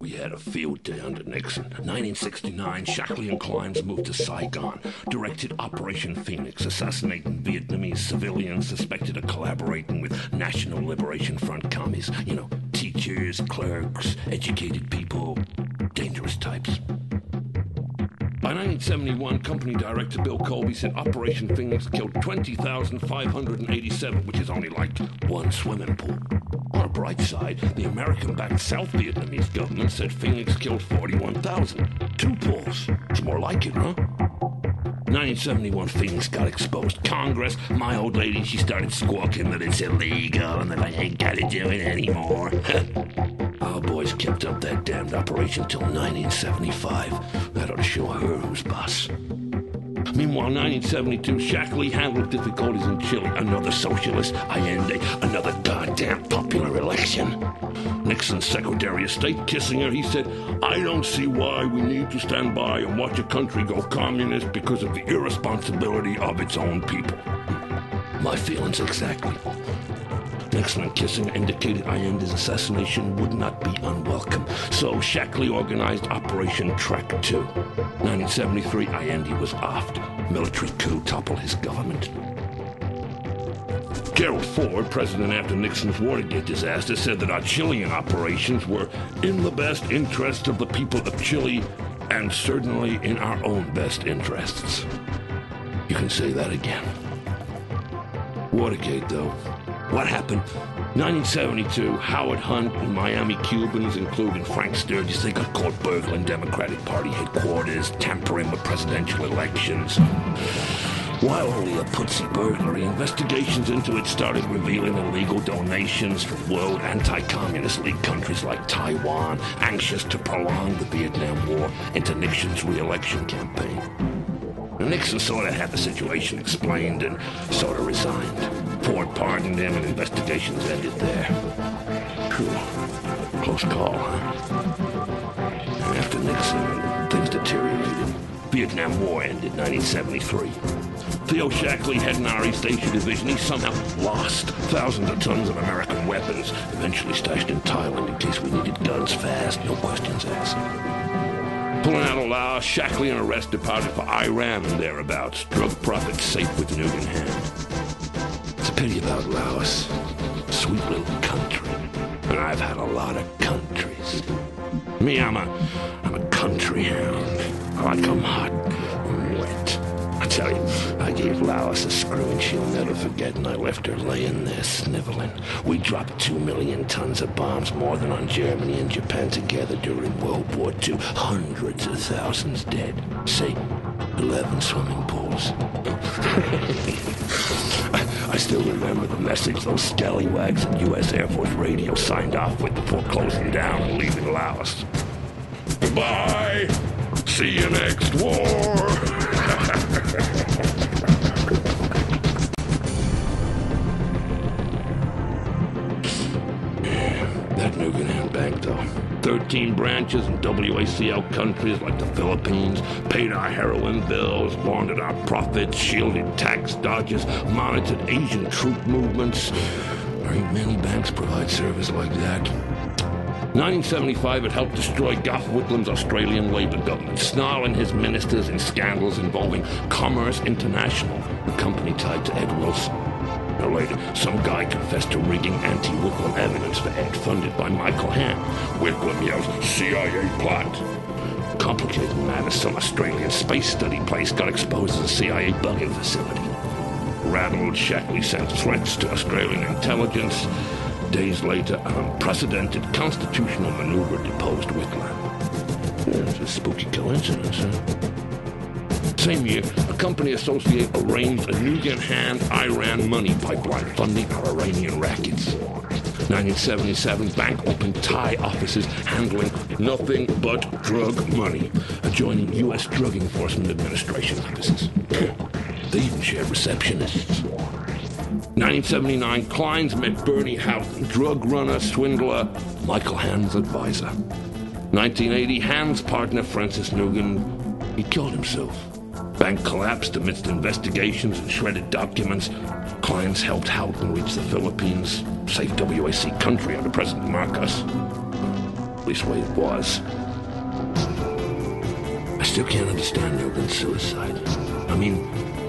We had a field day under Nixon. 1969, Shackley and Clines moved to Saigon, directed Operation Phoenix, assassinating Vietnamese civilians suspected of collaborating with National Liberation Front commies. You know, teachers, clerks, educated people, dangerous types. By 1971, company director Bill Colby said Operation Phoenix killed 20,587, which is only like one swimming pool. On a bright side, the American-backed South Vietnamese government said Phoenix killed 41,000. 2 pools. It's more like it, huh? 1971, Phoenix got exposed. Congress, my old lady, she started squawking that it's illegal and that I ain't gotta do it anymore. Our boys kept up that damned operation till 1975. That ought to show her who's boss. Meanwhile, 1972, Shackley handled difficulties in Chile. Another socialist, Allende, another goddamn popular election. Nixon's Secretary of State Kissinger, he said, I don't see why we need to stand by and watch a country go communist because of the irresponsibility of its own people. My feelings exactly. Nixon and Kissinger indicated Allende's assassination would not be unwelcome, so Shackley organized Operation Track 2. 1973, Allende was offed. Military coup toppled his government. Gerald Ford, president after Nixon's Watergate disaster, said that our Chilean operations were in the best interest of the people of Chile and certainly in our own best interests. You can say that again. Watergate, though. What happened? 1972, Howard Hunt and Miami Cubans, including Frank Sturgis, they got caught burgling Democratic Party headquarters, tampering with presidential elections. While only a putsy burglary, investigations into it started revealing illegal donations from World Anti-Communist League countries like Taiwan, anxious to prolong the Vietnam War into Nixon's re-election campaign. Nixon sort of had the situation explained and sort of resigned. Ford pardoned him and investigations ended there. Phew. Close call, huh? After Nixon, things deteriorated. Vietnam War ended 1973. Theo Shackley had an our East Asia division. He somehow lost thousands of tons of American weapons, eventually stashed in Thailand in case we needed guns fast, no questions asked. Pulling out of Laos, Shackley and the rest departed for Iran and thereabouts. Drug profits safe with Nugan hand. It's a pity about Laos. Sweet little country. And I've had a lot of countries. Me, I'm a country hound. I like 'em hot and wet. I tell you, I gave Laos a screwing she'll never forget, and I left her laying there sniveling. We dropped 2 million tons of bombs, more than on Germany and Japan together during World War II. Hundreds of thousands dead. Say, 11 swimming pools. I still remember the message those scallywags at U.S. Air Force Radio signed off with before closing down and leaving Laos. Goodbye! See you next war! That Nugan Bank, though. 13 branches in WACL countries like the Philippines, paid our heroin bills, laundered our profits, shielded tax dodges, monitored Asian troop movements. There ain't many banks provide service like that. 1975, it helped destroy Gough Whitlam's Australian Labour government, snarling his ministers in scandals involving Commerce International, the company tied to Ed Wilson. Now later, some guy confessed to rigging anti-Whitlam evidence for Ed, funded by Michael Hand. Whitlam yells, CIA plot. Complicated matter, some Australian space study place got exposed as a CIA bugging facility. Rattled, Shackley sent threats to Australian intelligence. Days later, an unprecedented constitutional maneuver deposed Whitlam. It's a spooky coincidence, huh? Same year, a company associate arranged a Nugan-Hand-Iran money pipeline funding our Iranian rackets. 1977, bank opened Thai offices handling nothing but drug money, adjoining U.S. Drug Enforcement Administration offices. They even shared receptionists. 1979, Clines met Bernie Houghton, drug runner, swindler, Michael Hand's advisor. 1980, Hand's partner, Francis Nugan, he killed himself. Bank collapsed amidst investigations and shredded documents. Clines helped Houghton reach the Philippines, safe WAC country under President Marcos. at least the way it was. I still can't understand urban suicide. I mean,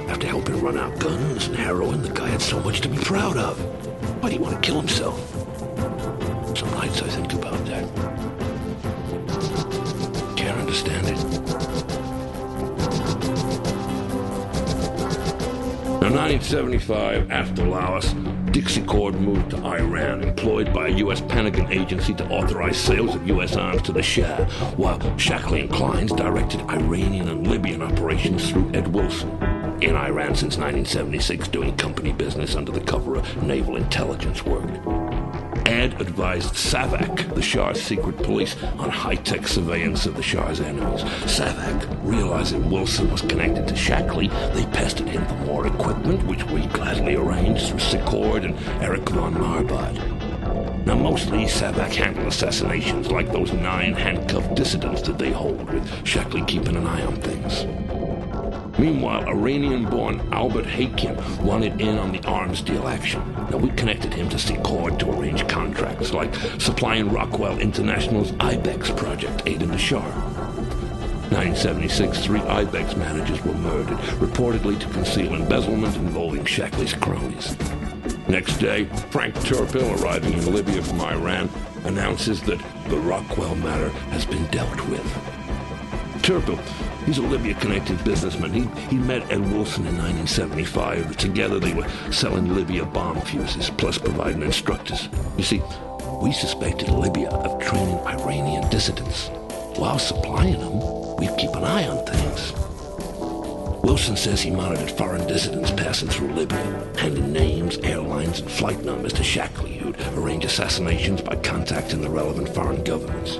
after helping run out guns and heroin, the guy had so much to be proud of. Why do you want to kill himself? Some nights I think about that. Can't understand it. Now, 1975, after Laos, Dixie Cord moved to Iran, employed by a U.S. Pentagon agency to authorize sales of U.S. arms to the Shah, while Shackley and Klein's directed Iranian and Libyan operations through Ed Wilson. In Iran since 1976, doing company business under the cover of naval intelligence work. Ed advised SAVAK, the Shah's secret police, on high-tech surveillance of the Shah's enemies. SAVAK, realizing Wilson was connected to Shackley, they pestered him for more equipment, which we gladly arranged through Secord and Eric von Marbod. Now, mostly SAVAK handled assassinations like those 9 handcuffed dissidents that they hold, with Shackley keeping an eye on things. Meanwhile, Iranian-born Albert Hakim wanted in on the arms deal action. Now, we connected him to Secord to arrange contracts, like supplying Rockwell International's IBEX project, aid in the Shah. 1976, 3 IBEX managers were murdered, reportedly to conceal embezzlement involving Shackley's cronies. Next day, Frank Turpel, arriving in Libya from Iran, announces that the Rockwell matter has been dealt with. Turpel, he's a Libya-connected businessman. He met Ed Wilson in 1975. Together they were selling Libya bomb fuses, plus providing instructors. You see, we suspected Libya of training Iranian dissidents. While supplying them, we'd keep an eye on things. Wilson says he monitored foreign dissidents passing through Libya, handing names, airlines, and flight numbers to Shackley, who'd arrange assassinations by contacting the relevant foreign governments.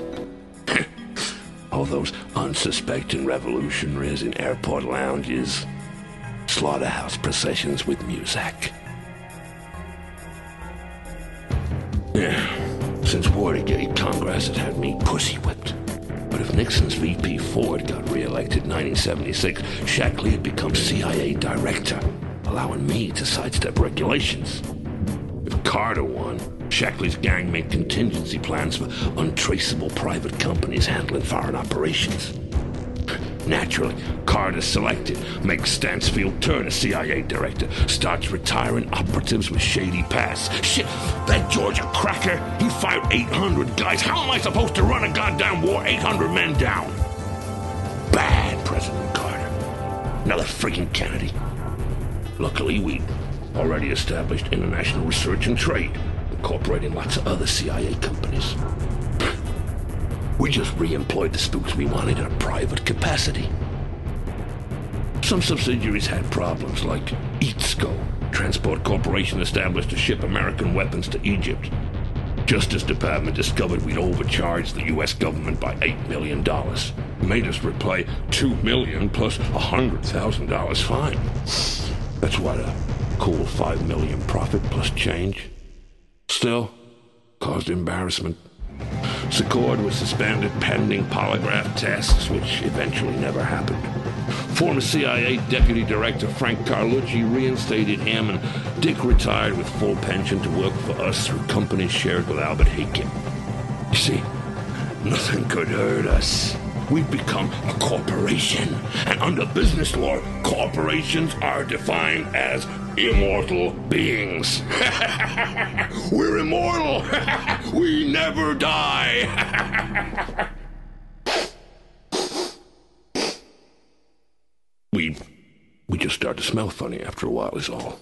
All those unsuspecting revolutionaries in airport lounges, slaughterhouse processions with music. Yeah, since Watergate, Congress had me pussy-whipped. But if Nixon's VP Ford got re-elected in 1976, Shackley had become CIA director, allowing me to sidestep regulations. If Carter won, Shackley's gang made contingency plans for untraceable private companies handling foreign operations. Naturally, Carter's selected, makes Stansfield Turner CIA director, starts retiring operatives with shady pasts. Shit, that Georgia cracker, he fired 800 guys. How am I supposed to run a goddamn war 800 men down? Bad, President Carter. Another freaking Kennedy. Luckily, we'd already established international research and trade, incorporating lots of other CIA companies. We just re-employed the spooks we wanted in a private capacity. Some subsidiaries had problems, like Eatsco, Transport Corporation established to ship American weapons to Egypt. Justice Department discovered we'd overcharged the U.S. government by $8 million. Made us repay $2 million plus $100,000 fine. That's what, a cool $5 million profit plus change. Still, caused embarrassment. Secord was suspended pending polygraph tests, which eventually never happened. Former CIA Deputy Director Frank Carlucci reinstated him, and Dick retired with full pension to work for us through companies shared with Albert Hakim. You see, nothing could hurt us. We've become a corporation, and under business law, corporations are defined as immortal beings. We're immortal! We never die! We just start to smell funny after a while is all.